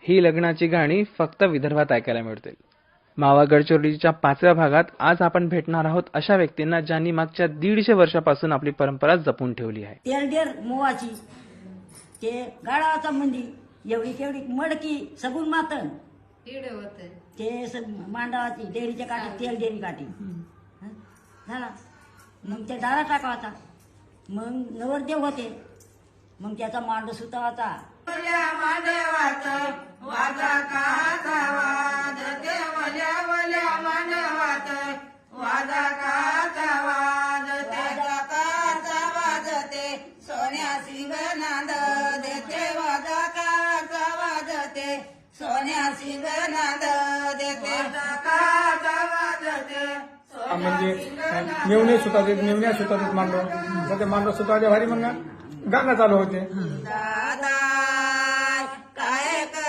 ही लग्नाची गाणी फक्त विदर्भात ऐकायला मिळतील. मावळ गडचिरोलीच्या 5व्या भागात आज आपण भेटणार आहोत अशा व्यक्तींना ज्यांनी मागच्या 150 वर्षापासून आपली परंपरा जपून ठेवली आहे. तेलडेर मोवाची ते गाळाचा मंदी एवढी केवढी मडकी सगून मातन ते मांडवाची डेअरीच्या काठी तेल डेअरी काठी झाला. मग ते डाळा टाकावाचा. मग नवरदेव होते. मग त्याचा मांड सुतावाचा. म्हणजे मेवणे सुद्धा देत मेवण्या सुद्धा देत मांडव तर ते मांडव सुद्धा भारी मग गाणं चालू होते.